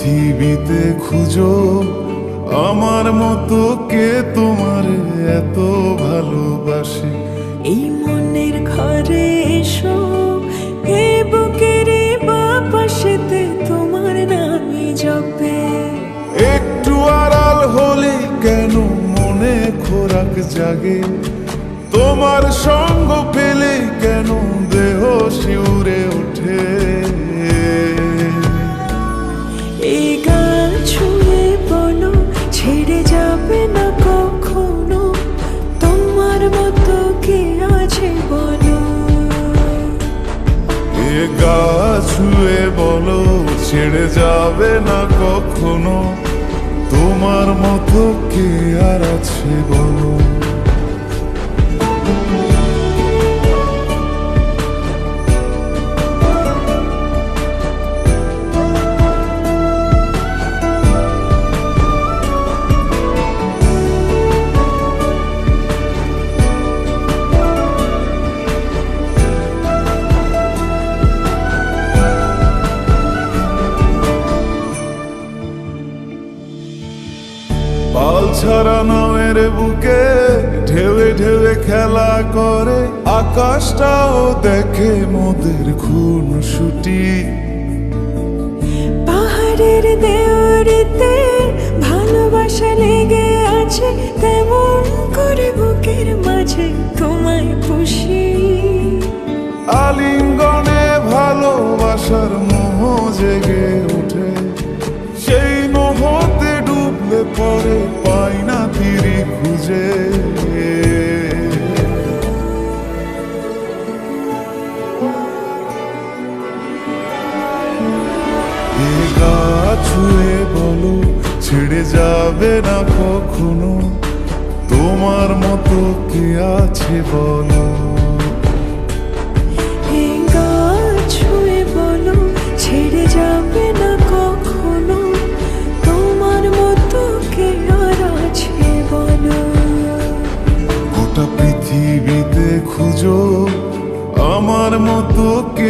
পৃথিবীতে খুঁজো আমার মতো কে তোমার এত ভালোবাসে। এই মনের ঘরে এসো, এ বুকের বাপাশেতে তোমার নামই জপে। একটু আড়াল হলে কেন মনে খোরাক জাগে, তোমার সঙ্গ পেলে কেন দেহ শিউরে ওঠে। এই গান ছুঁয়ে বলো ছেড়ে যাবে না কখনো, তোমার মতো কে আছে বলো। এ গা ছুঁয়ে বলো ছেড়ে যাবে না কখনো, তোমার মতো কে আর আছে বলো। পাল ছাড়া নামের বুকে ঢেউে ঢেউে খেলা করে, আকাশটাও দেখে মোদের খুন ছুটি। পাহাড়ের দেওয়ারিতে ভালোবাসা লেগে আছে, তেমন করে বুকের মাঝে তোমায় পুষি। আলিঙ্গনে ভালোবাসার মোহ জেগে ওঠে, সেই মোহতে ডুবলে পরে পাই না তীরে খুঁজে। এ গা ছুঁয়ে বলো ছেড়ে যাবে না কখনো, তোমার মতো কে আছে বলো। এই গান ছুঁয়ে বলো ছেড়ে যাবে না কখনো, তোমার মতো কে আর আছে বলো। গোটা পৃথিবীতে খুঁজো আমার মতো কে